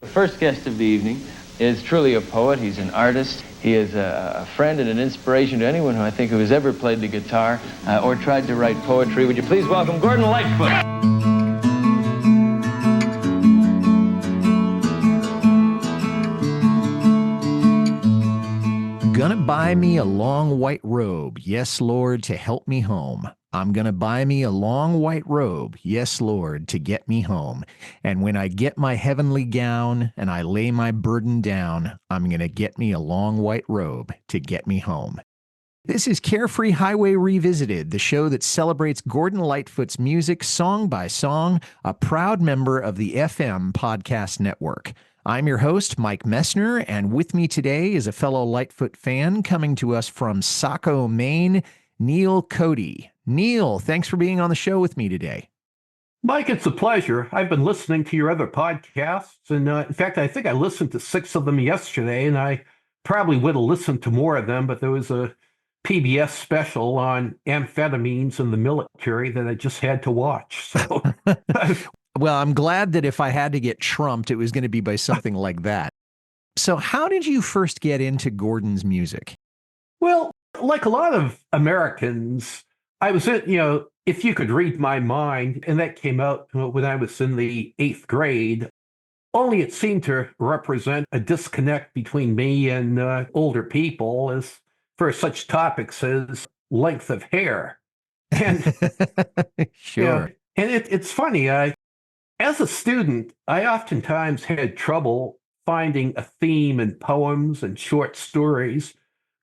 The first guest of the evening is truly a poet. He's an artist. He is a friend and an inspiration to anyone who has ever played the guitar or tried to write poetry. Would you please welcome Gordon Lightfoot? Gonna buy me a long white robe, yes, Lord, to help me home. I'm gonna buy me a long white robe, yes, Lord, to get me home. And when I get my heavenly gown and I lay my burden down, I'm gonna get me a long white robe to get me home. This is Carefree Highway Revisited, the show that celebrates Gordon Lightfoot's music song by song, a proud member of the FM Podcast Network. I'm your host, Mike Messner, and with me today is a fellow Lightfoot fan coming to us from Saco, Maine, Neil Cote. Neil, thanks for being on the show with me today. Mike, it's a pleasure. I've been listening to your other podcasts, and in fact, I think I listened to 6 of them yesterday, and I probably would have listened to more of them, but there was a PBS special on amphetamines in the military that I just had to watch. So, well, I'm glad that if I had to get trumped, it was going to be by something like that. So how did you first get into Gordon's music? Well, like a lot of Americans, I was in, If You Could Read My Mind, and that came out when I was in the 8th grade. Only it seemed to represent a disconnect between me and older people as for such topics as length of hair. And sure. And it's funny. As a student, I oftentimes had trouble finding a theme in poems and short stories,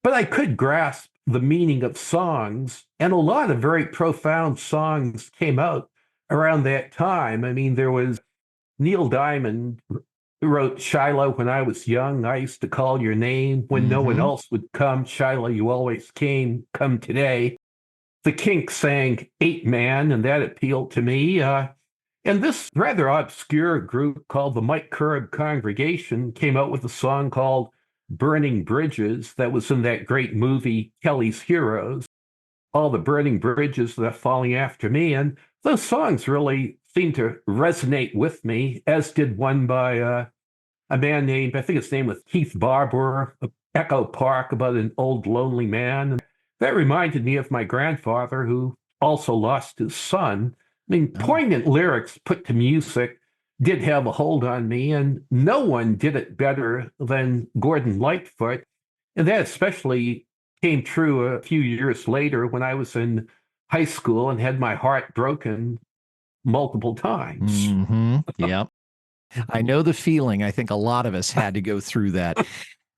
but I could grasp the meaning of songs, and a lot of very profound songs came out around that time. I mean, there was Neil Diamond who wrote Shiloh when I was young. I used to call your name when no one else would come. Shiloh, you always came, come today. The Kinks sang 8 Man, and that appealed to me. And this rather obscure group called the Mike Curb Congregation came out with a song called Burning Bridges that was in that great movie, Kelly's Heroes. All the burning bridges that are falling after me. And those songs really seemed to resonate with me, as did one by a man named, I think his name was Keith Barber, of Echo Park, about an old lonely man. And that reminded me of my grandfather, who also lost his son. I mean, poignant lyrics put to music did have a hold on me, and no one did it better than Gordon Lightfoot. And that especially came true a few years later when I was in high school and had my heart broken multiple times. Yep. I know the feeling. I think a lot of us had to go through that.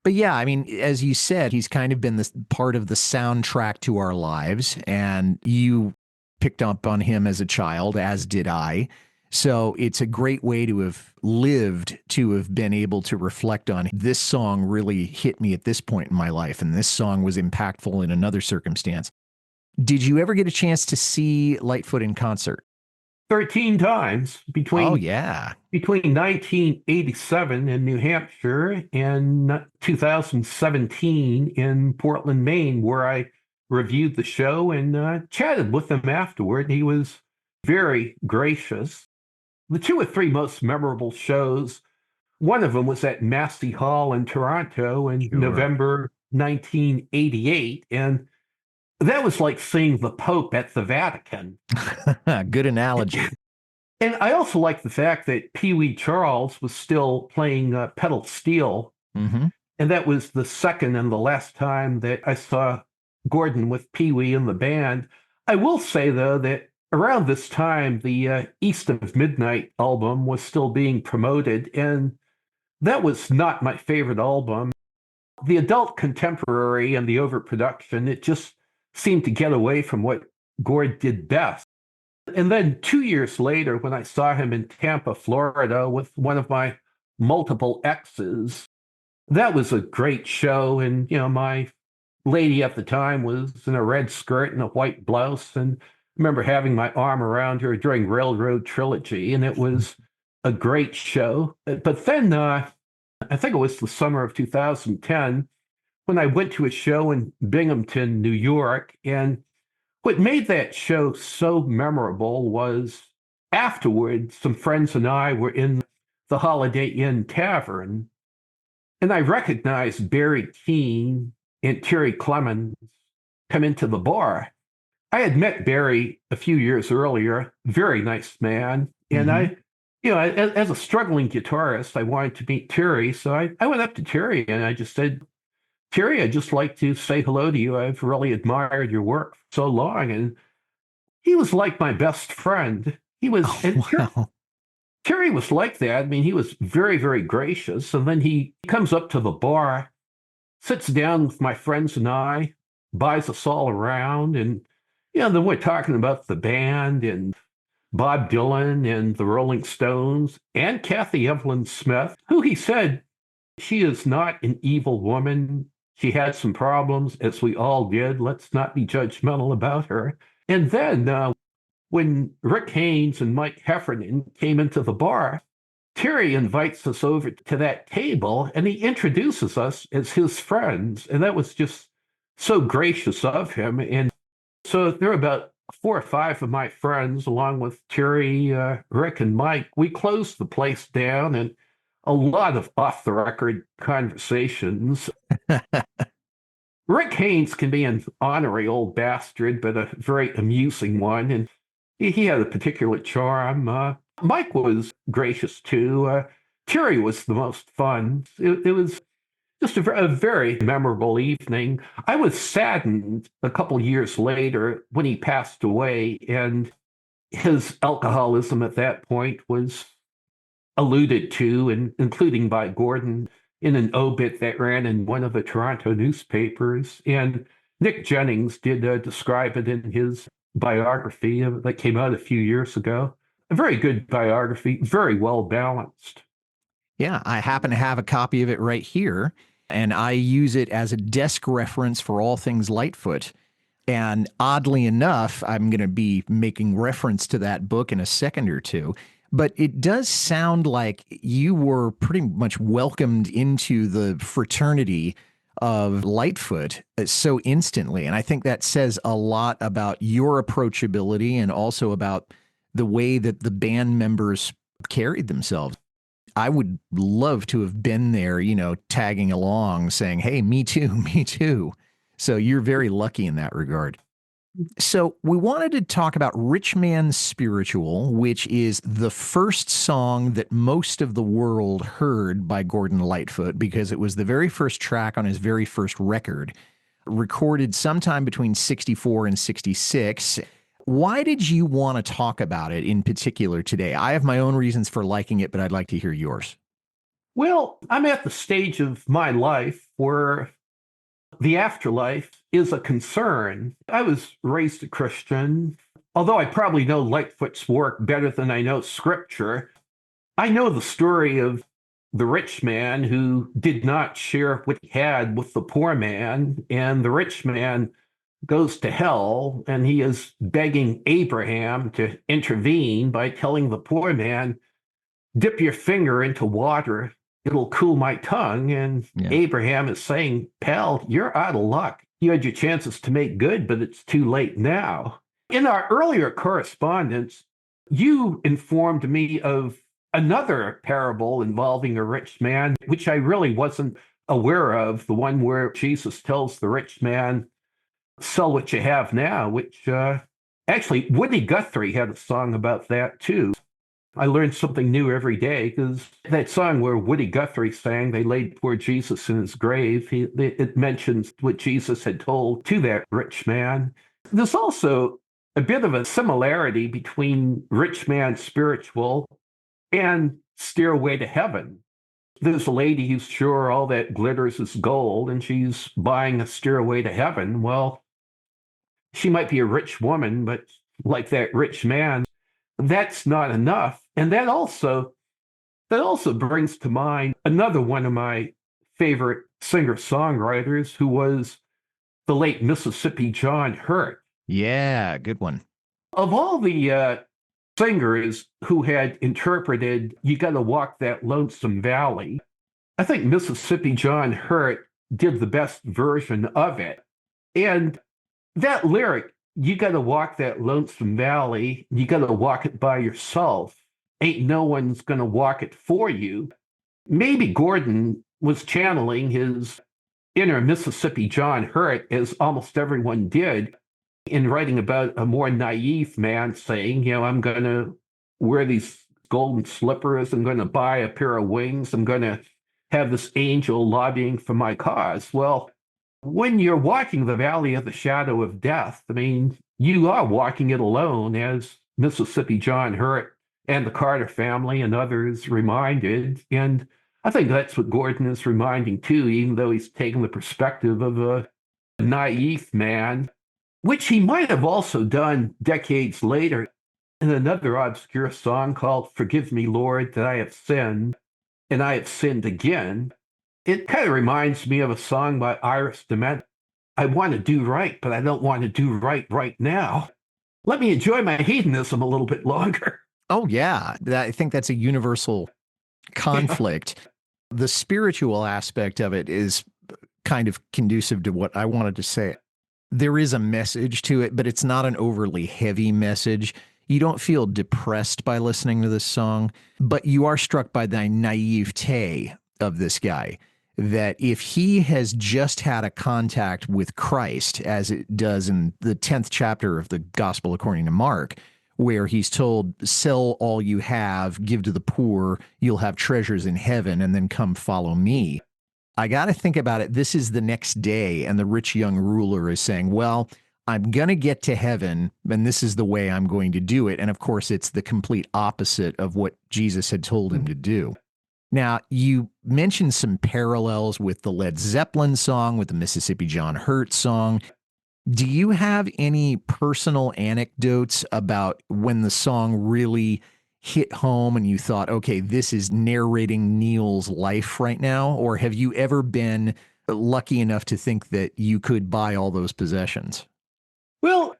But yeah, I mean, as you said, he's kind of been this part of the soundtrack to our lives, and you picked up on him as a child, as did I. So it's a great way to have lived, to have been able to reflect on this song really hit me at this point in my life, and this song was impactful in another circumstance. Did you ever get a chance to see Lightfoot in concert? 13 times between 1987 in New Hampshire and 2017 in Portland, Maine, where I reviewed the show and chatted with him afterward. He was very gracious. The 2 or 3 most memorable shows, one of them was at Massey Hall in Toronto in November 1988, and that was like seeing the Pope at the Vatican. Good analogy. And I also like the fact that Pee Wee Charles was still playing pedal steel. And that was the second and the last time that I saw Gordon with Pee Wee in the band. I will say, though, that around this time, the East of Midnight album was still being promoted, and that was not my favorite album. The adult contemporary and the overproduction, it just seemed to get away from what Gord did best. And then 2 years later, when I saw him in Tampa, Florida, with one of my multiple exes, that was a great show. And, my lady at the time was in a red skirt and a white blouse. And I remember having my arm around her during Railroad Trilogy, and it was a great show. But then I think it was the summer of 2010, when I went to a show in Binghamton, New York. And what made that show so memorable was afterwards, some friends and I were in the Holiday Inn Tavern, and I recognized Barry Keane and Terry Clemens come into the bar. I had met Barry a few years earlier, very nice man. And as a struggling guitarist, I wanted to meet Terry. So I went up to Terry and I just said, Terry, I'd just like to say hello to you. I've really admired your work for so long. And he was like my best friend. He was, and Wow. Terry was like that. I mean, he was very, very gracious. And then he comes up to the bar, sits down with my friends and I, buys us all around. And, then we're talking about the band and Bob Dylan and the Rolling Stones and Kathy Evelyn Smith, who he said, she is not an evil woman. She had some problems, as we all did. Let's not be judgmental about her. And then when Rick Haynes and Mike Heffernan came into the bar, Terry invites us over to that table and he introduces us as his friends. And that was just so gracious of him. And so there were about 4 or 5 of my friends, along with Terry, Rick, and Mike. We closed the place down and a lot of off the record conversations. Rick Haynes can be an ornery old bastard, but a very amusing one. And he had a particular charm. Mike was gracious too. Terry was the most fun. It was just a very memorable evening. I was saddened a couple years later when he passed away, and his alcoholism at that point was alluded to, and including by Gordon in an obit that ran in one of the Toronto newspapers. And Nick Jennings did describe it in his biography that came out a few years ago. A very good biography, very well balanced. Yeah, I happen to have a copy of it right here, and I use it as a desk reference for all things Lightfoot. And oddly enough, I'm going to be making reference to that book in a second or two. But it does sound like you were pretty much welcomed into the fraternity of Lightfoot so instantly. And I think that says a lot about your approachability and also about the way that the band members carried themselves. I would love to have been there, tagging along saying, hey, me too, me too. So you're very lucky in that regard. So we wanted to talk about Rich Man's Spiritual, which is the first song that most of the world heard by Gordon Lightfoot because it was the very first track on his very first record, recorded sometime between 64 and 66. Why did you want to talk about it in particular today? I have my own reasons for liking it, but I'd like to hear yours. Well, I'm at the stage of my life where the afterlife is a concern. I was raised a Christian. Although I probably know Lightfoot's work better than I know scripture, I know the story of the rich man who did not share what he had with the poor man, and the rich man goes to hell, and he is begging Abraham to intervene by telling the poor man, dip your finger into water, it'll cool my tongue. And Abraham is saying, pal, you're out of luck. You had your chances to make good, but it's too late now. In our earlier correspondence, you informed me of another parable involving a rich man, which I really wasn't aware of, the one where Jesus tells the rich man, sell what you have now, which actually Woody Guthrie had a song about that too. I learned something new every day because that song where Woody Guthrie sang, they laid poor Jesus in his grave, it mentions what Jesus had told to that rich man. There's also a bit of a similarity between Rich Man's Spiritual and Stairway to Heaven. There's a lady who's sure all that glitters is gold and she's buying a stairway to heaven. Well, she might be a rich woman, but like that rich man, that's not enough. And that also brings to mind another one of my favorite singer-songwriters who was the late Mississippi John Hurt. Yeah, good one. Of all the singers who had interpreted You Gotta Walk That Lonesome Valley, I think Mississippi John Hurt did the best version of it. And that lyric, you got to walk that lonesome valley, you got to walk it by yourself. ain't no one's going to walk it for you. Maybe Gordon was channeling his inner Mississippi John Hurt, as almost everyone did, in writing about a more naive man saying, I'm going to wear these golden slippers. I'm going to buy a pair of wings. I'm going to have this angel lobbying for my cause. Well, when you're walking the valley of the shadow of death, you are walking it alone, as Mississippi John Hurt and the Carter family and others reminded. And I think that's what Gordon is reminding too, even though he's taking the perspective of a naive man, which he might have also done decades later in another obscure song called Forgive Me, Lord, That I Have Sinned, and I Have Sinned Again. It kind of reminds me of a song by Iris DeMent. I want to do right, but I don't want to do right now. Let me enjoy my hedonism a little bit longer. Oh, yeah. I think that's a universal conflict. The spiritual aspect of it is kind of conducive to what I wanted to say. There is a message to it, but it's not an overly heavy message. You don't feel depressed by listening to this song, but you are struck by the naivete of this guy, that if he has just had a contact with Christ, as it does in the 10th chapter of the Gospel according to Mark, where he's told, sell all you have, give to the poor, you'll have treasures in heaven, and then come follow me. I got to think about it. This is the next day, and the rich young ruler is saying, well, I'm going to get to heaven, and this is the way I'm going to do it. And of course, it's the complete opposite of what Jesus had told him to do. Now, you mentioned some parallels with the Led Zeppelin song, with the Mississippi John Hurt song. Do you have any personal anecdotes about when the song really hit home and you thought, okay, this is narrating Neil's life right now? Or have you ever been lucky enough to think that you could buy all those possessions? Well,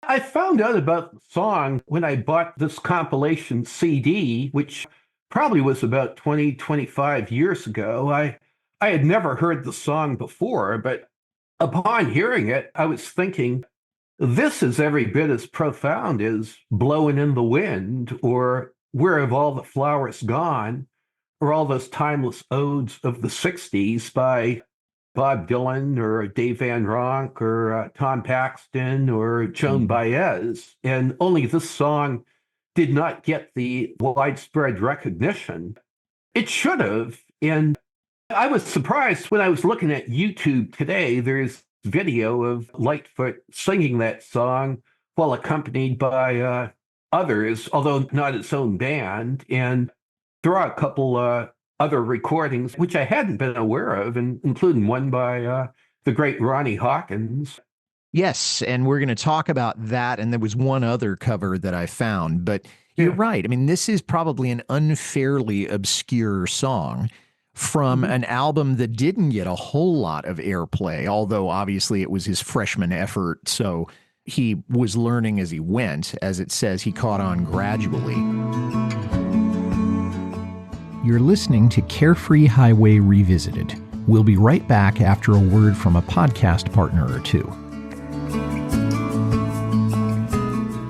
I found out about the song when I bought this compilation CD, which probably was about 25 years ago. I had never heard the song before, but upon hearing it, I was thinking, this is every bit as profound as Blowing in the Wind, or Where Have All the Flowers Gone, or all those timeless odes of the 60s by Bob Dylan or Dave Van Ronk or Tom Paxton or Joan Baez. And only this song did not get the widespread recognition it should have. And I was surprised when I was looking at YouTube today. There's video of Lightfoot singing that song while accompanied by others, although not its own band. And there are a couple other recordings, which I hadn't been aware of, including one by the great Ronnie Hawkins. Yes, and we're going to talk about that. And there was one other cover that I found, but you're right. I mean, this is probably an unfairly obscure song from an album that didn't get a whole lot of airplay, although obviously it was his freshman effort, so he was learning as he went. As it says, he caught on gradually. You're listening to Carefree Highway Revisited. We'll be right back after a word from a podcast partner or two.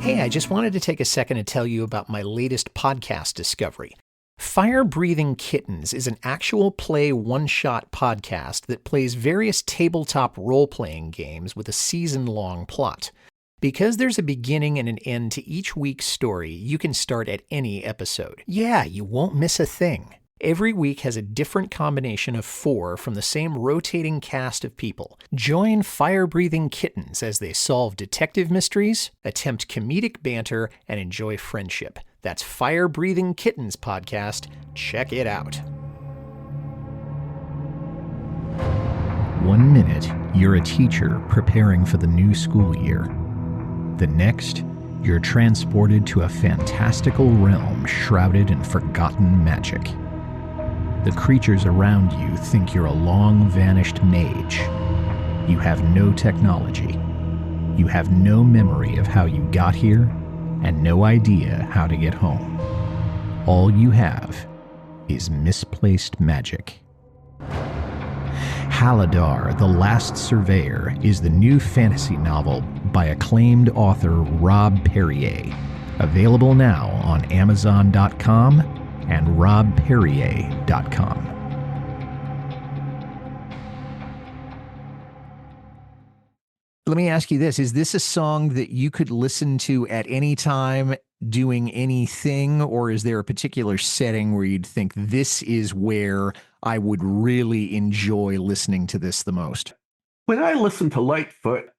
Hey, I just wanted to take a second to tell you about my latest podcast discovery. Firebreathing Kittens is an actual play one-shot podcast that plays various tabletop role-playing games with a season-long plot. Because there's a beginning and an end to each week's story, you can start at any episode. Yeah, you won't miss a thing. Every week has a different combination of 4 from the same rotating cast of people. Join Firebreathing Kittens as they solve detective mysteries, attempt comedic banter, and enjoy friendship. That's Firebreathing Kittens podcast. Check it out. 1 minute, you're a teacher preparing for the new school year. The next, you're transported to a fantastical realm shrouded in forgotten magic. The creatures around you think you're a long-vanished mage. You have no technology. You have no memory of how you got here, and no idea how to get home. All you have is misplaced magic. Haladar, the Last Surveyor, is the new fantasy novel by acclaimed author Rob Perrier. Available now on Amazon.com and RobPerrier.com. Let me ask you this. Is this a song that you could listen to at any time doing anything, or is there a particular setting where you'd think this is where I would really enjoy listening to this the most? When I listen to Lightfoot,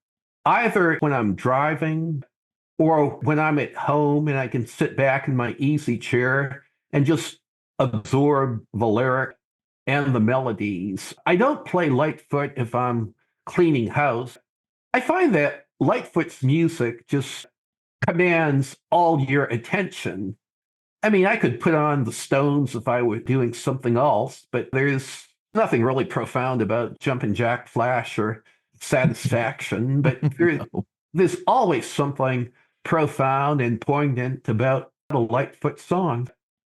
either when I'm driving or when I'm at home and I can sit back in my easy chair and just absorb the lyric and the melodies. I don't play Lightfoot if I'm cleaning house. I find that Lightfoot's music just commands all your attention. I mean, I could put on the Stones if I were doing something else, but there's nothing really profound about Jumpin' Jack Flash or Satisfaction. But there's always something profound and poignant about a Lightfoot song.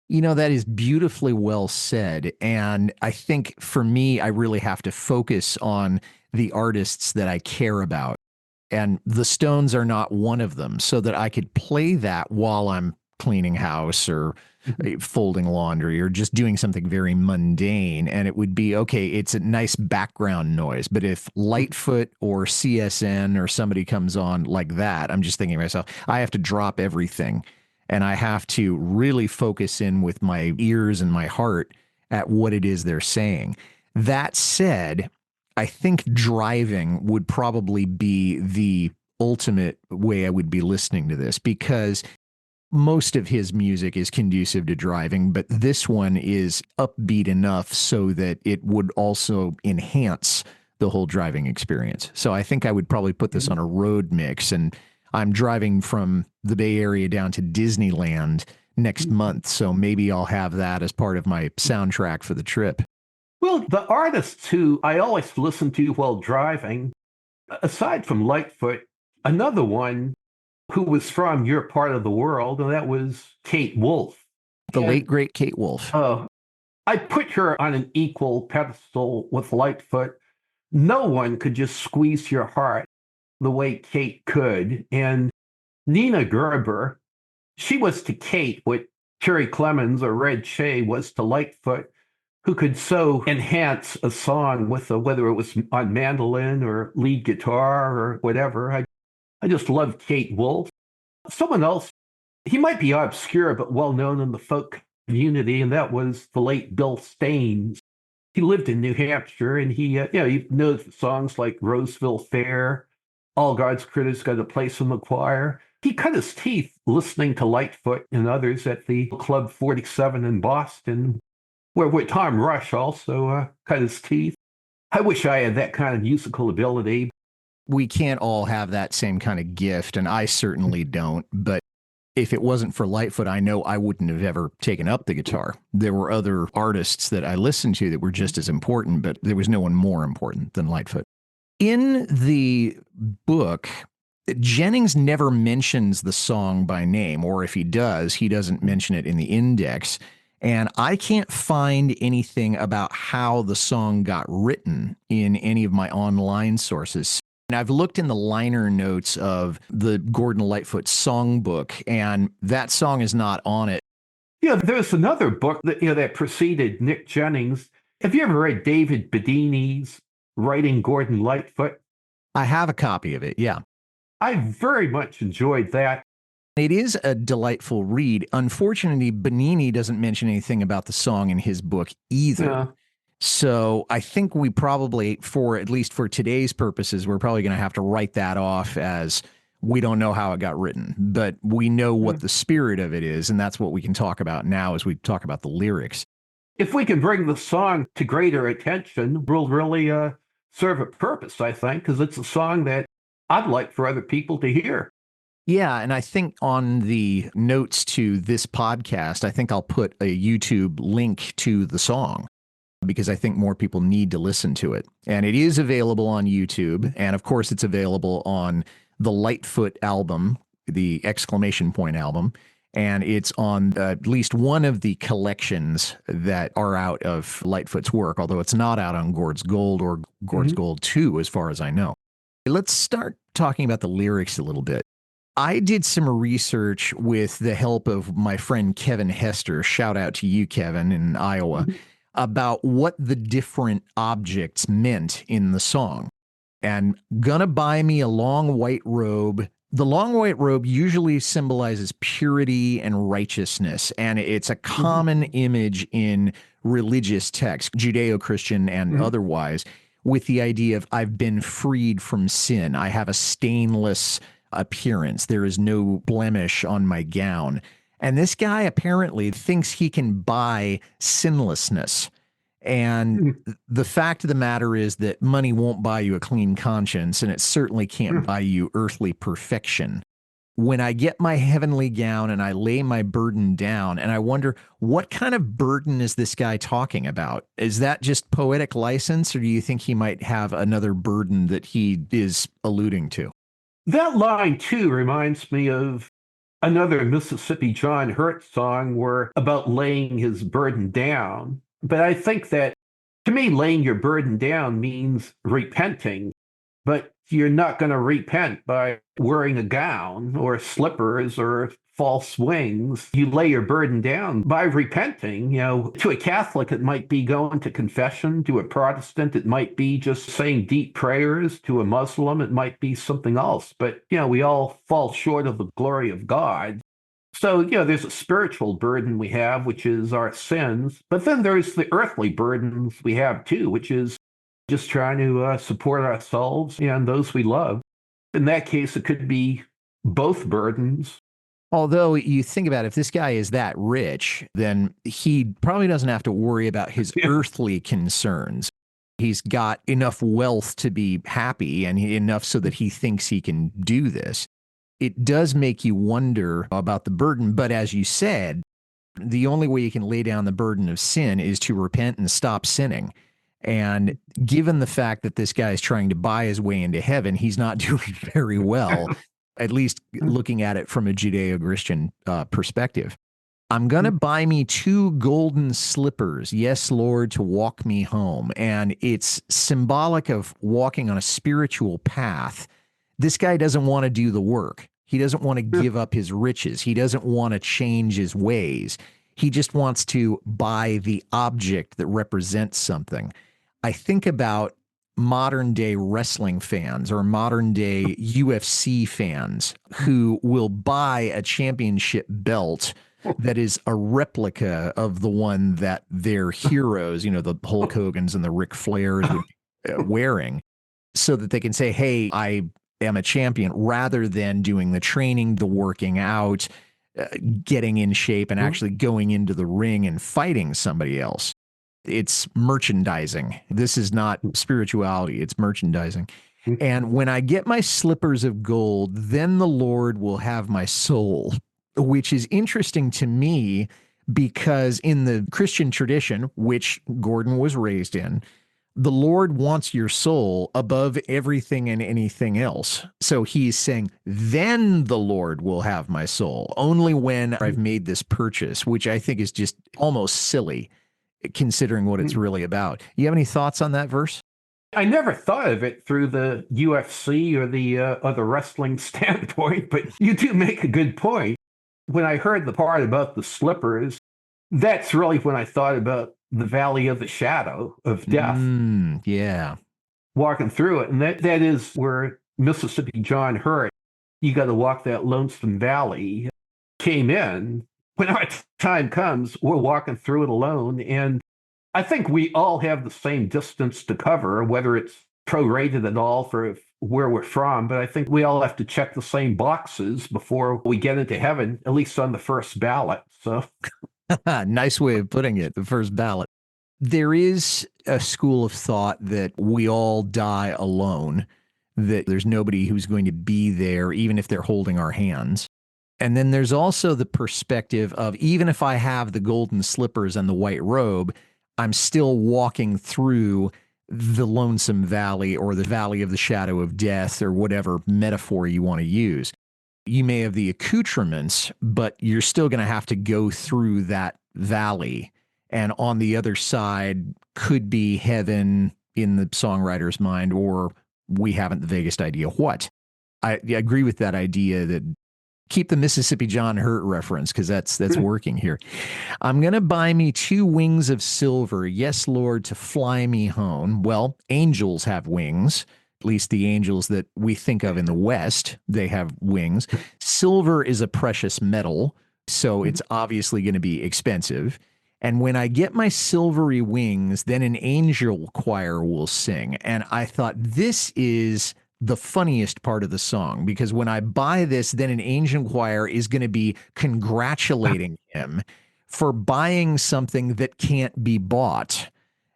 You know, that is beautifully well said. And I think for me, I really have to focus on the artists that I care about. And the Stones are not one of them, so that I could play that while I'm cleaning house or folding laundry or just doing something very mundane. And it would be, okay, it's a nice background noise. But if Lightfoot or CSN or somebody comes on like that, I'm just thinking to myself, I have to drop everything and I have to really focus in with my ears and my heart at what it is they're saying. That said, I think driving would probably be the ultimate way I would be listening to this, because most of his music is conducive to driving, but this one is upbeat enough so that it would also enhance the whole driving experience. So I think I would probably put this on a road mix, and I'm driving from the Bay Area down to Disneyland next month, so maybe I'll have that as part of my soundtrack for the trip. Well, the artists who I always listen to while driving, aside from Lightfoot, another one who was from your part of the world, and that was Kate Wolf. The late, great Kate Wolf. I put her on an equal pedestal with Lightfoot. No one could just squeeze your heart the way Kate could. And Nina Gerber, she was to Kate what Terry Clemens or Red Shea was to Lightfoot, who could so enhance a song with whether it was on mandolin or lead guitar or whatever. I just love Kate Wolf. Someone else, he might be obscure but well known in the folk community, and that was the late Bill Staines. He lived in New Hampshire, and he knows songs like Roseville Fair, All God's Critters Got a Place in the Choir. He cut his teeth listening to Lightfoot and others at the Club 47 in Boston, where Tom Rush also cut his teeth. I wish I had that kind of musical ability. We can't all have that same kind of gift, and I certainly don't. But if it wasn't for Lightfoot, I know I wouldn't have ever taken up the guitar. There were other artists that I listened to that were just as important, but there was no one more important than Lightfoot. In the book, Jennings never mentions the song by name, or if he does, he doesn't mention it in the index. And I can't find anything about how the song got written in any of my online sources. And I've looked in the liner notes of the Gordon Lightfoot songbook, and that song is not on it. Yeah, there's another book that preceded Nick Jennings. Have you ever read David Bedini's Writing Gordon Lightfoot? I have a copy of it, yeah. I very much enjoyed that. It is a delightful read. Unfortunately, Benini doesn't mention anything about the song in his book either. Yeah. So I think we probably, at least for today's purposes, we're probably going to have to write that off as we don't know how it got written, but we know what the spirit of it is, and that's what we can talk about now as we talk about the lyrics. If we can bring the song to greater attention, we'll really serve a purpose, I think, because it's a song that I'd like for other people to hear. Yeah, and I think on the notes to this podcast, I think I'll put a YouTube link to the song, because I think more people need to listen to it. And it is available on YouTube. And of course, it's available on the Lightfoot album, the exclamation point album. And it's on at least one of the collections that are out of Lightfoot's work, although it's not out on Gord's Gold or Gord's Gold 2, as far as I know. Let's start talking about the lyrics a little bit. I did some research with the help of my friend Kevin Hester. Shout out to you, Kevin, in Iowa, about what the different objects meant in the song. And gonna buy me a long white robe. The long white robe usually symbolizes purity and righteousness, and it's a common image in religious texts, Judeo-Christian and otherwise, with the idea of I've been freed from sin. I have a stainless appearance. There is no blemish on my gown. And this guy apparently thinks he can buy sinlessness. And the fact of the matter is that money won't buy you a clean conscience, and it certainly can't buy you earthly perfection. When I get my heavenly gown and I lay my burden down, and I wonder, what kind of burden is this guy talking about? Is that just poetic license, or do you think he might have another burden that he is alluding to? That line, too, reminds me of another Mississippi John Hurt song where about laying his burden down. But I think that, to me, laying your burden down means repenting. But you're not going to repent by wearing a gown or slippers or false wings. You lay your burden down by repenting. To a Catholic, it might be going to confession. To a Protestant, it might be just saying deep prayers. To a Muslim, it might be something else. But, we all fall short of the glory of God. So, there's a spiritual burden we have, which is our sins. But then there's the earthly burdens we have, too, which is just trying to support ourselves and those we love. In that case, it could be both burdens. Although you think about it, if this guy is that rich, then he probably doesn't have to worry about his earthly concerns. He's got enough wealth to be happy and enough so that he thinks he can do this. It does make you wonder about the burden. But as you said, the only way you can lay down the burden of sin is to repent and stop sinning. And given the fact that this guy is trying to buy his way into heaven, he's not doing very well, at least looking at it from a Judeo-Christian perspective. I'm going to buy me 2 golden slippers, yes, Lord, to walk me home. And it's symbolic of walking on a spiritual path. This guy doesn't want to do the work. He doesn't want to give up his riches. He doesn't want to change his ways. He just wants to buy the object that represents something. I think about modern day wrestling fans or modern day UFC fans who will buy a championship belt that is a replica of the one that their heroes, the Hulk Hogan's and the Ric Flairs are wearing, so that they can say, hey, I am a champion, rather than doing the training, the working out, getting in shape and actually going into the ring and fighting somebody else. It's merchandising. This is not spirituality. It's merchandising. And when I get my slippers of gold, then the Lord will have my soul, which is interesting to me because in the Christian tradition, which Gordon was raised in, the Lord wants your soul above everything and anything else. So he's saying, then the Lord will have my soul, only when I've made this purchase, which I think is just almost silly, considering what it's really about. You have any thoughts on that verse? I never thought of it through the UFC or the wrestling standpoint, but you do make a good point. When I heard the part about the slippers, that's really when I thought about the valley of the shadow of death. Yeah. Walking through it. And that is where Mississippi John Hurt, you got to walk that lonesome valley, came in. When our time comes, we're walking through it alone. And I think we all have the same distance to cover, whether it's prorated at all for where we're from. But I think we all have to check the same boxes before we get into heaven, at least on the first ballot. So nice way of putting it, the first ballot. There is a school of thought that we all die alone, that there's nobody who's going to be there, even if they're holding our hands. And then there's also the perspective of, even if I have the golden slippers and the white robe, I'm still walking through the lonesome valley or the valley of the shadow of death or whatever metaphor you want to use. You may have the accoutrements, but you're still going to have to go through that valley. And on the other side could be heaven in the songwriter's mind, or we haven't the vaguest idea what. I agree with that idea that Keep the Mississippi John Hurt reference because that's working here. I'm going to buy me 2 wings of silver, yes, Lord, to fly me home. Well, angels have wings, at least the angels that we think of in the West, they have wings. Silver is a precious metal, so it's obviously going to be expensive. And when I get my silvery wings, then an angel choir will sing. And I thought, this is the funniest part of the song, because when I buy this, then an angel choir is going to be congratulating him for buying something that can't be bought.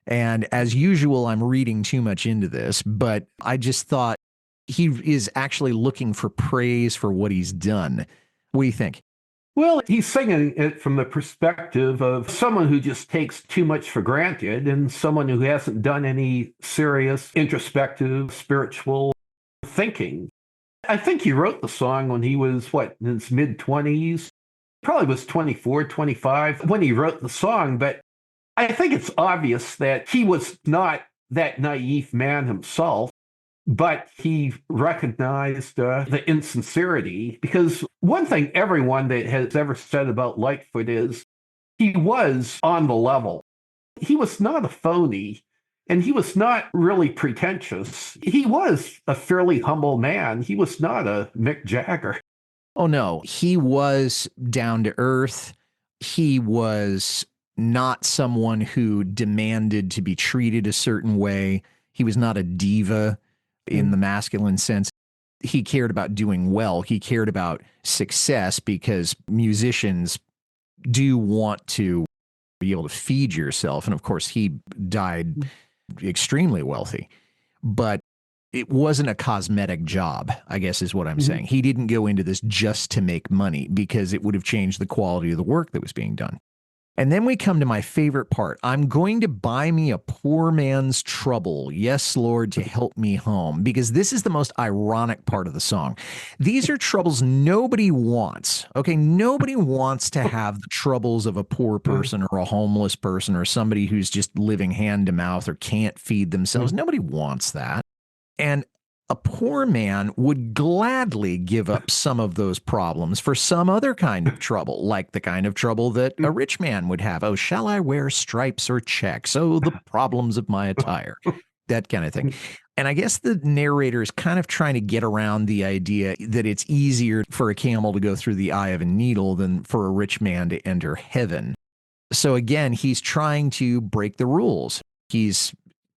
And as usual, I'm reading too much into this, but I just thought he is actually looking for praise for what he's done. What do you think? Well, he's singing it from the perspective of someone who just takes too much for granted and someone who hasn't done any serious, introspective, spiritual thinking. I think he wrote the song when he was, in his mid-20s? Probably was 24, 25 when he wrote the song, but I think it's obvious that he was not that naive man himself, but he recognized the insincerity, because one thing everyone that has ever said about Lightfoot is he was on the level. He was not a phony, and he was not really pretentious. He was a fairly humble man. He was not a Mick Jagger. Oh, no. He was down to earth. He was not someone who demanded to be treated a certain way. He was not a diva in the masculine sense. He cared about doing well. He cared about success, because musicians do want to be able to feed yourself. And of course, he died extremely wealthy, but it wasn't a cosmetic job, I guess is what I'm saying. He didn't go into this just to make money, because it would have changed the quality of the work that was being done. And then we come to my favorite part. I'm going to buy me a poor man's trouble. Yes, Lord, to help me home. Because this is the most ironic part of the song. These are troubles nobody wants. Okay, nobody wants to have the troubles of a poor person or a homeless person or somebody who's just living hand to mouth or can't feed themselves. Nobody wants that. And a poor man would gladly give up some of those problems for some other kind of trouble, like the kind of trouble that a rich man would have. Oh, shall I wear stripes or checks? Oh, the problems of my attire, that kind of thing. And I guess the narrator is kind of trying to get around the idea that it's easier for a camel to go through the eye of a needle than for a rich man to enter heaven. So again, he's trying to break the rules. He's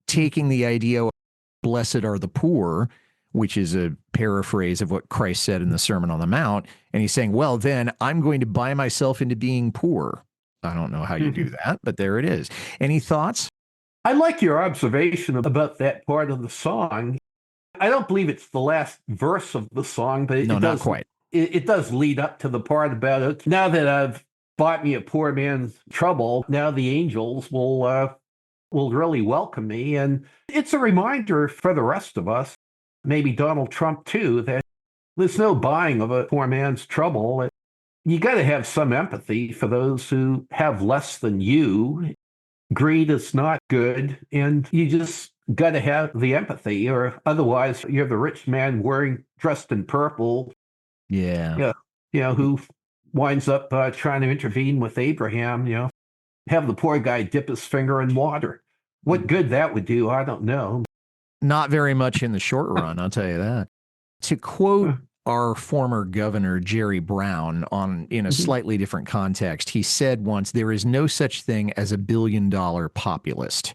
taking the idea, blessed are the poor, which is a paraphrase of what Christ said in the Sermon on the Mount. And he's saying, well, then I'm going to buy myself into being poor. I don't know how you do that, but there it is. Any thoughts? I like your observation about that part of the song. I don't believe it's the last verse of the song, but No, not quite. It does lead up to the part about it. Now that I've bought me a poor man's trouble, now the angels will really welcome me. And it's a reminder for the rest of us, maybe Donald Trump too, that there's no buying of a poor man's trouble. You got to have some empathy for those who have less than you. Greed is not good, and you just got to have the empathy, or otherwise you're the rich man dressed in purple. Yeah. Who winds up trying to intervene with Abraham, have the poor guy dip his finger in water. What good that would do, I don't know. Not very much in the short run, I'll tell you that. To quote our former governor, Jerry Brown, in a slightly different context, he said once, there is no such thing as a billion-dollar populist.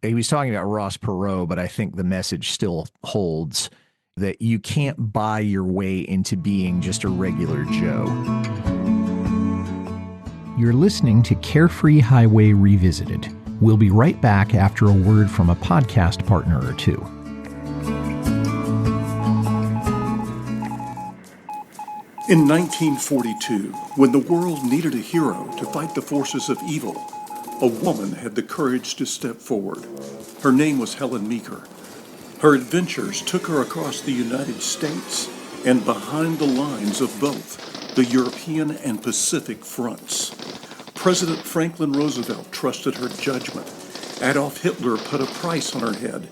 He was talking about Ross Perot, but I think the message still holds that you can't buy your way into being just a regular Joe. You're listening to Carefree Highway Revisited. We'll be right back after a word from a podcast partner or two. In 1942, when the world needed a hero to fight the forces of evil, a woman had the courage to step forward. Her name was Helen Meeker. Her adventures took her across the United States and behind the lines of both the European and Pacific fronts. President Franklin Roosevelt trusted her judgment. Adolf Hitler put a price on her head.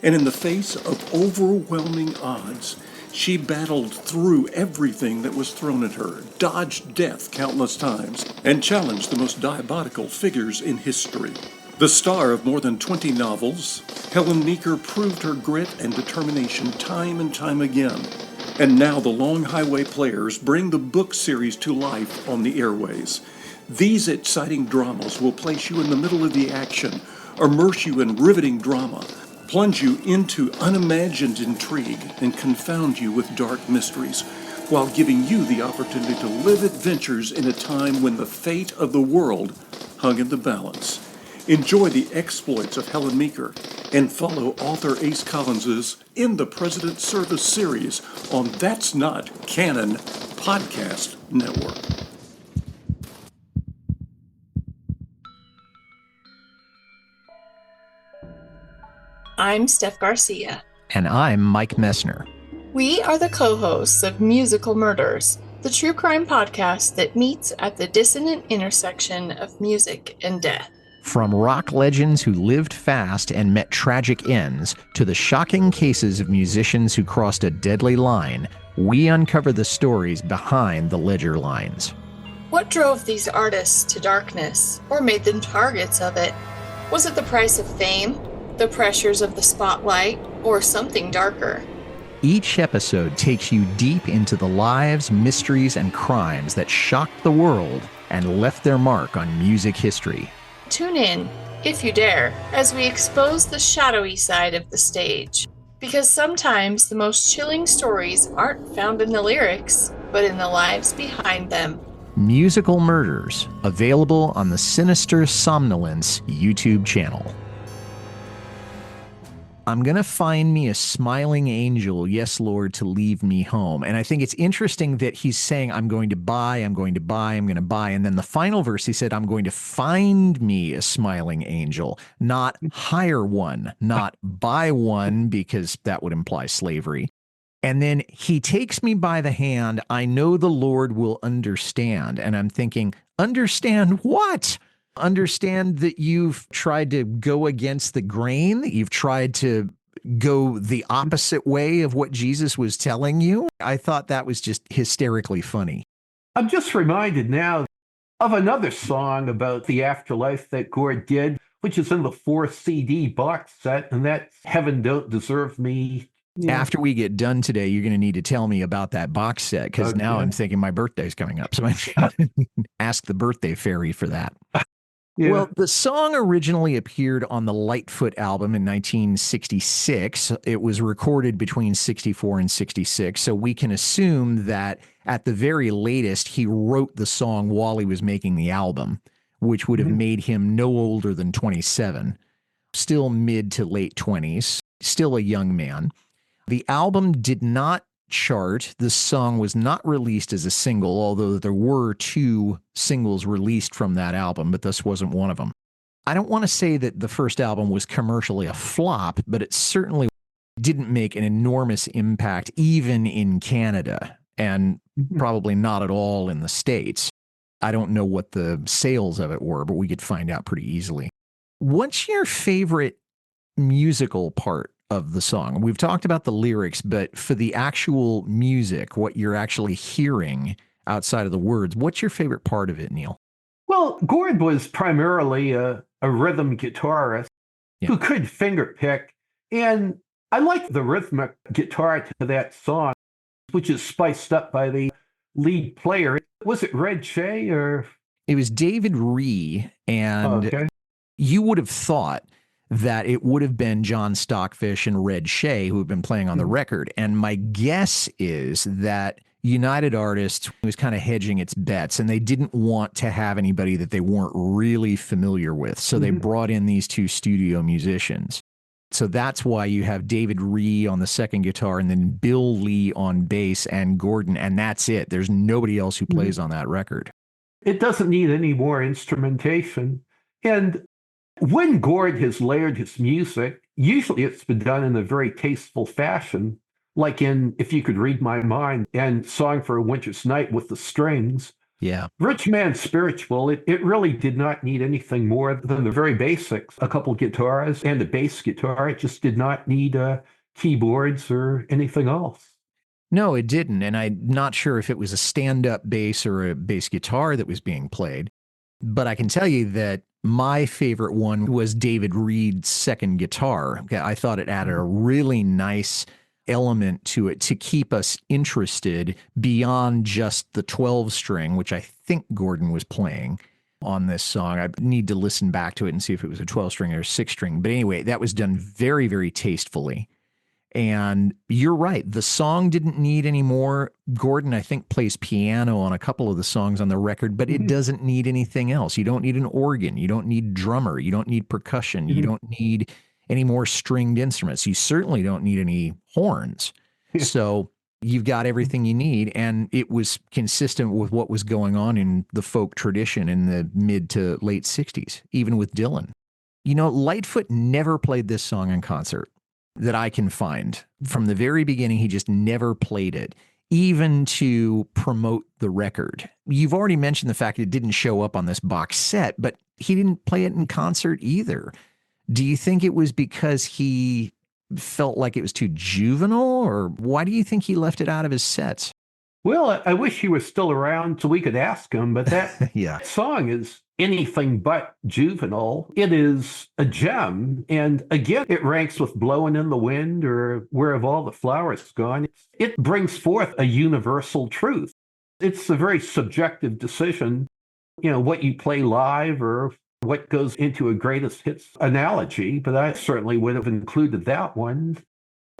And in the face of overwhelming odds, She battled through everything that was thrown at her, dodged death countless times, and challenged the most diabolical figures in history. The star of more than 20 novels, Helen Meeker proved her grit and determination time and time again. And now the Long Highway Players bring the book series to life on the airways. These exciting dramas will place you in the middle of the action, immerse you in riveting drama, plunge you into unimagined intrigue, and confound you with dark mysteries, while giving you the opportunity to live adventures in a time when the fate of the world hung in the balance. Enjoy the exploits of Helen Meeker and follow author Ace Collins's In the President's Service series on That's Not Canon Podcast Network. I'm Steph Garcia. And I'm Mike Messner. We are the co-hosts of Musical Murders, the true crime podcast that meets at the dissonant intersection of music and death. From rock legends who lived fast and met tragic ends to the shocking cases of musicians who crossed a deadly line, we uncover the stories behind the ledger lines. What drove these artists to darkness, or made them targets of it? Was it the price of fame, the pressures of the spotlight, or something darker? Each episode takes you deep into the lives, mysteries, and crimes that shocked the world and left their mark on music history. Tune in, if you dare, as we expose the shadowy side of the stage. Because sometimes the most chilling stories aren't found in the lyrics, but in the lives behind them. Musical Murders, available on the Sinister Somnolence YouTube channel. I'm going to find me a smiling angel, yes, Lord, to leave me home. And I think it's interesting that he's saying, I'm going to buy, I'm going to buy, I'm going to buy. And then the final verse, he said, I'm going to find me a smiling angel, not hire one, not buy one, because that would imply slavery. And then he takes me by the hand. I know the Lord will understand. And I'm thinking, understand what? Understand that you've tried to go against the grain, that you've tried to go the opposite way of what Jesus was telling you. I thought that was just hysterically funny. I'm just reminded now of another song about the afterlife that Gord did, which is in the 4 CD box set, and that's Heaven Don't Deserve Me. Yeah. After we get done today, you're going to need to tell me about that box set, because now I'm thinking my birthday's coming up. So I'm going to ask the birthday fairy for that. Yeah. Well, the song originally appeared on the Lightfoot album in 1966. It was recorded between 64 and 66, so we can assume that at the very latest, he wrote the song while he was making the album, which would have made him no older than 27, still mid to late 20s, still a young man. The album did not chart. The song was not released as a single, although there were 2 singles released from that album, but this wasn't one of them. I don't want to say that the first album was commercially a flop, but it certainly didn't make an enormous impact even in Canada, and probably not at all in the States. I don't know what the sales of it were, but we could find out pretty easily. What's your favorite musical part of the song? We've talked about the lyrics, but for the actual music, what you're actually hearing outside of the words, what's your favorite part of it, Neil? Well, Gord was primarily a rhythm guitarist who could finger pick, and I like the rhythmic guitar to that song, which is spiced up by the lead player. Was it Red Shea or? It was David Ree, and you would have thought that it would have been John Stockfish and Red Shea who have been playing on the record. And my guess is that United Artists was kind of hedging its bets, and they didn't want to have anybody that they weren't really familiar with. So they brought in these 2 studio musicians. So that's why you have David Ree on the second guitar and then Bill Lee on bass and Gordon, and that's it. There's nobody else who plays on that record. It doesn't need any more instrumentation. And when Gord has layered his music, usually it's been done in a very tasteful fashion, like in If You Could Read My Mind and Song for a Winter's Night with the strings. Yeah. Rich Man Spiritual, it really did not need anything more than the very basics, a couple guitars and a bass guitar. It just did not need keyboards or anything else. No, it didn't. And I'm not sure if it was a stand-up bass or a bass guitar that was being played. But I can tell you that my favorite one was David Reed's second guitar. I thought it added a really nice element to it to keep us interested beyond just the 12 string, which I think Gordon was playing on this song. I need to listen back to it and see if it was a 12 string or a 6 string. But anyway, that was done very, very tastefully. And you're right. The song didn't need any more. Gordon, I think, plays piano on a couple of the songs on the record, but it doesn't need anything else. You don't need an organ. You don't need drummer. You don't need percussion. You don't need any more stringed instruments. You certainly don't need any horns. So you've got everything you need. And it was consistent with what was going on in the folk tradition in the mid to late 60s, even with Dylan. You know, Lightfoot never played this song in concert that I can find. From the very beginning, he just never played it, even to promote the record. You've already mentioned the fact it didn't show up on this box set, but he didn't play it in concert either. Do you think it was because he felt like it was too juvenile, or why do you think he left it out of his sets? Well, I wish he was still around so we could ask him, but that Yeah. song is anything but juvenile. It is a gem. And again, it ranks with Blowing in the Wind or Where Have All the Flowers Gone. It brings forth a universal truth. It's a very subjective decision, you know, what you play live or what goes into a greatest hits analogy, but I certainly would have included that one.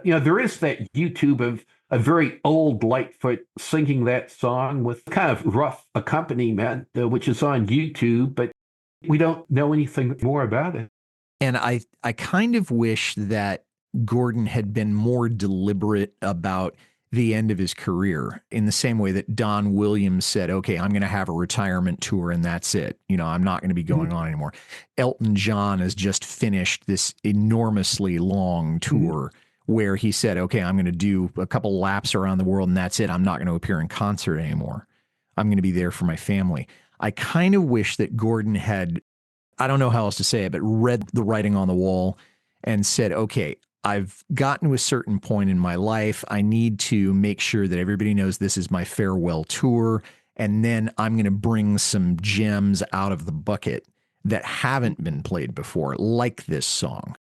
You know, there is that YouTube of a very old Lightfoot singing that song with kind of rough accompaniment, which is on YouTube, but we don't know anything more about it. And I kind of wish that Gordon had been more deliberate about the end of his career in the same way that Don Williams said, okay, I'm going to have a retirement tour and that's it. You know, I'm not going to be going on anymore. Elton John has just finished this enormously long tour where he said, okay, I'm going to do a couple laps around the world and that's it. I'm not going to appear in concert anymore. I'm going to be there for my family. I kind of wish that Gordon had, I don't know how else to say it, but read the writing on the wall and said, okay, I've gotten to a certain point in my life. I need to make sure that everybody knows this is my farewell tour. And then I'm going to bring some gems out of the bucket that haven't been played before, like this song,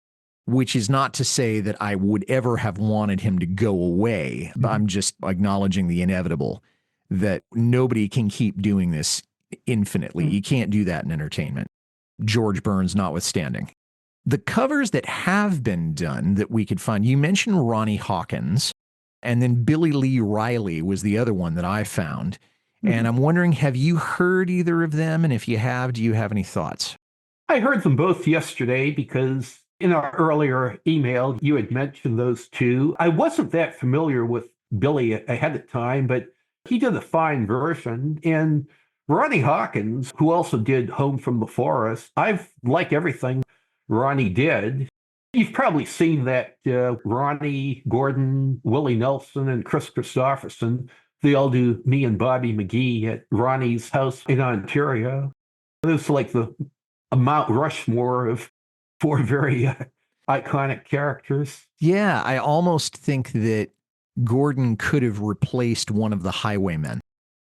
which is not to say that I would ever have wanted him to go away. But I'm just acknowledging the inevitable that nobody can keep doing this infinitely. You can't do that in entertainment. George Burns notwithstanding. The covers that have been done that we could find, you mentioned Ronnie Hawkins, and then Billy Lee Riley was the other one that I found. And I'm wondering, have you heard either of them? And if you have, do you have any thoughts? I heard them both yesterday because in our earlier email, you had mentioned those two. I wasn't that familiar with Billy ahead of time, but he did a fine version. And Ronnie Hawkins, who also did Home from the Forest, I've liked everything Ronnie did. You've probably seen that Ronnie, Gordon, Willie Nelson, and Chris Christopherson, they all do Me and Bobby McGee at Ronnie's house in Ontario. It was like the Mount Rushmore of four very iconic characters. Yeah, I almost think that Gordon could have replaced one of the Highwaymen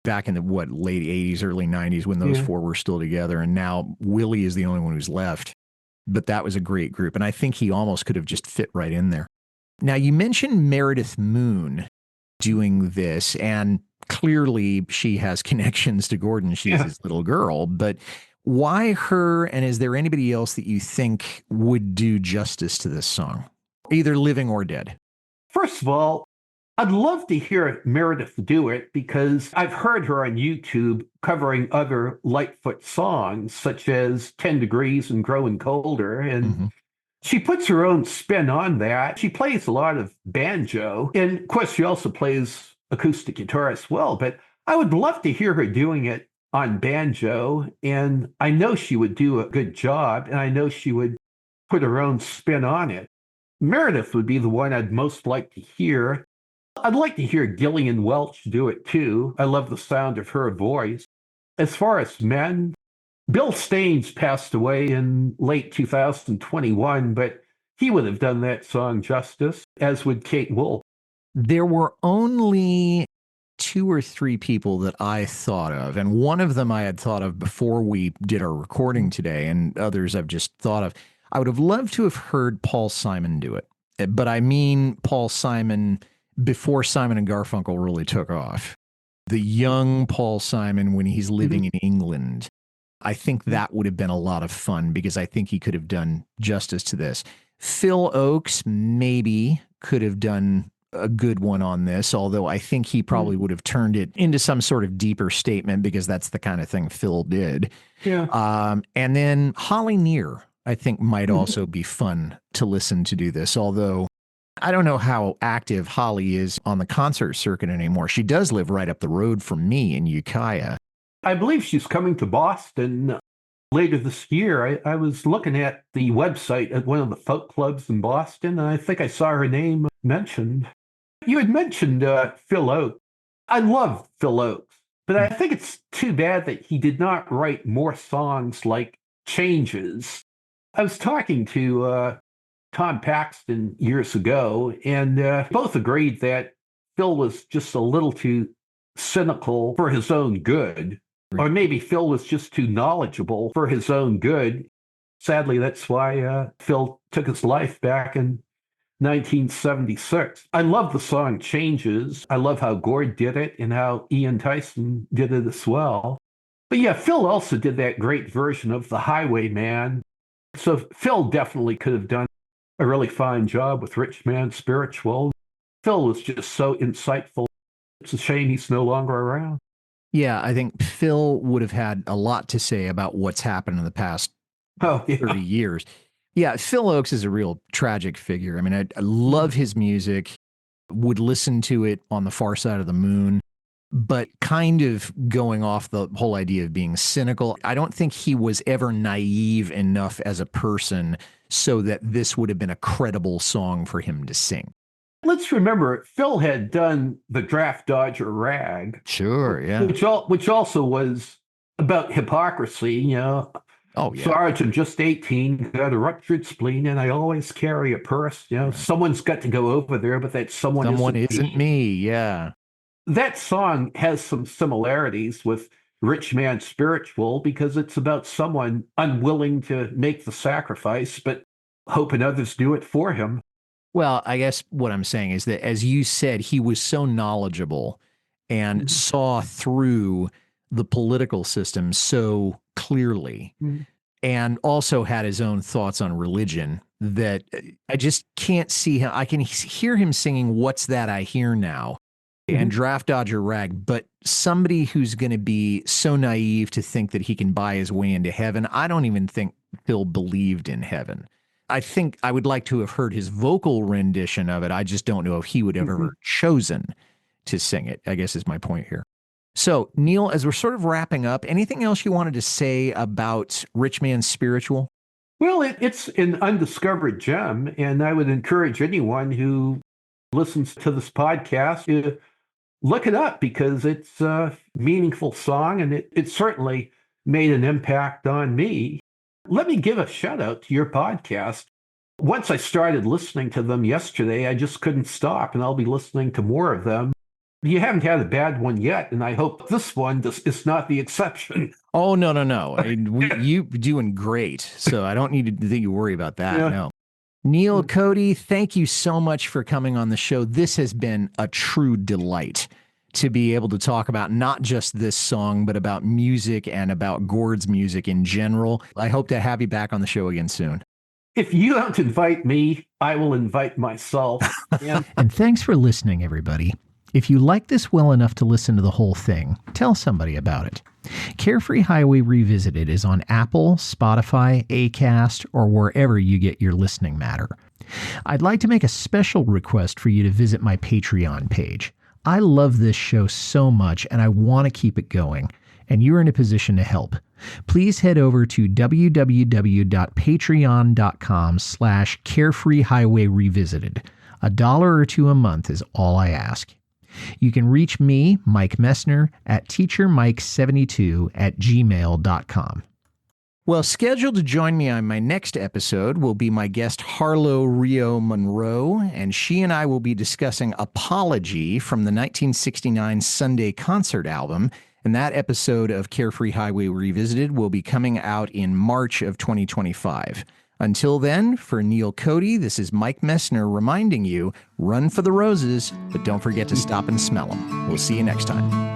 back in the, late 80s, early 90s when those four were still together. And now Willie is the only one who's left. But that was a great group. And I think he almost could have just fit right in there. Now, you mentioned Meredith Moon doing this, and clearly she has connections to Gordon. She's his little girl. But why her, and is there anybody else that you think would do justice to this song, either living or dead? First of all, I'd love to hear Meredith do it because I've heard her on YouTube covering other Lightfoot songs, such as 10 Degrees and Growing Colder. And she puts her own spin on that. She plays a lot of banjo. And of course, she also plays acoustic guitar as well. But I would love to hear her doing it on banjo. And I know she would do a good job. And I know she would put her own spin on it. Meredith would be the one I'd most like to hear. I'd like to hear Gillian Welch do it too. I love the sound of her voice. As far as men, Bill Staines passed away in late 2021, but he would have done that song justice, as would Kate Wolf. There were only 2 or 3 people that I thought of, and one of them I had thought of before we did our recording today, and others I've just thought of. I would have loved to have heard Paul Simon do it, but I mean Paul Simon before Simon and Garfunkel really took off. The young Paul Simon when he's living in England. I think that would have been a lot of fun because I think he could have done justice to this. Phil Oakes maybe could have done a good one on this, although I think he probably would have turned it into some sort of deeper statement because that's the kind of thing Phil did. Yeah. And then Holly Near, I think, might also be fun to listen to do this, although I don't know how active Holly is on the concert circuit anymore. She does live right up the road from me in Ukiah. I believe she's coming to Boston later this year. I was looking at the website at one of the folk clubs in Boston, and I think I saw her name mentioned. You had mentioned Phil Oakes. I love Phil Oakes, but I think it's too bad that he did not write more songs like Changes. I was talking to Tom Paxton years ago, and both agreed that Phil was just a little too cynical for his own good. Or maybe Phil was just too knowledgeable for his own good. Sadly, that's why Phil took his life back in 1976. I love the song Changes. I love how Gord did it and how Ian Tyson did it as well. But yeah, Phil also did that great version of The Highwayman. So Phil definitely could have done a really fine job with Rich Man Spiritual. Phil was just so insightful. It's a shame he's no longer around. Yeah, I think Phil would have had a lot to say about what's happened in the past 30 years. Yeah, Phil Oakes is a real tragic figure. I mean, I love his music, would listen to it on the far side of the moon, but kind of going off the whole idea of being cynical. I don't think he was ever naive enough as a person so that this would have been a credible song for him to sing. Let's remember, Phil had done the Draft Dodger Rag. Sure, yeah. Which also was about hypocrisy, you know. Oh, yeah. Sarge, I'm just 18, got a ruptured spleen, and I always carry a purse. You know, someone's got to go over there, but that someone isn't me. Yeah. That song has some similarities with Rich Man Spiritual because it's about someone unwilling to make the sacrifice, but hoping others do it for him. Well, I guess what I'm saying is that, as you said, he was so knowledgeable and saw through the political system so clearly and also had his own thoughts on religion that I just can't see him. I can hear him singing What's That I Hear Now and Draft Dodger Rag, but somebody who's going to be so naive to think that he can buy his way into heaven, I don't even think Phil believed in heaven. I think I would like to have heard his vocal rendition of it. I just don't know if he would have ever chosen to sing it, I guess is my point here. So, Neil, as we're sort of wrapping up, anything else you wanted to say about Rich Man Spiritual? Well, it's an undiscovered gem, and I would encourage anyone who listens to this podcast to look it up because it's a meaningful song, and it certainly made an impact on me. Let me give a shout out to your podcast. Once I started listening to them yesterday, I just couldn't stop, and I'll be listening to more of them. You haven't had a bad one yet, and I hope this one is not the exception. Oh, no. I mean, you're doing great, so I don't need to think you worry about that, no. Neil Cote, thank you so much for coming on the show. This has been a true delight to be able to talk about not just this song, but about music and about Gord's music in general. I hope to have you back on the show again soon. If you don't invite me, I will invite myself. And thanks for listening, everybody. If you like this well enough to listen to the whole thing, tell somebody about it. Carefree Highway Revisited is on Apple, Spotify, Acast, or wherever you get your listening matter. I'd like to make a special request for you to visit my Patreon page. I love this show so much, and I want to keep it going, and you're in a position to help. Please head over to www.patreon.com/Carefree Highway Revisited. $1 or $2 a month is all I ask. You can reach me, Mike Messner, at teachermike72@gmail.com. Well, scheduled to join me on my next episode will be my guest Harlow Rio Monroe, and she and I will be discussing Apology from the 1969 Sunday concert album. And that episode of Carefree Highway Revisited will be coming out in March of 2025. Until then, for Neil Cote, this is Mike Messner reminding you, run for the roses, but don't forget to stop and smell them. We'll see you next time.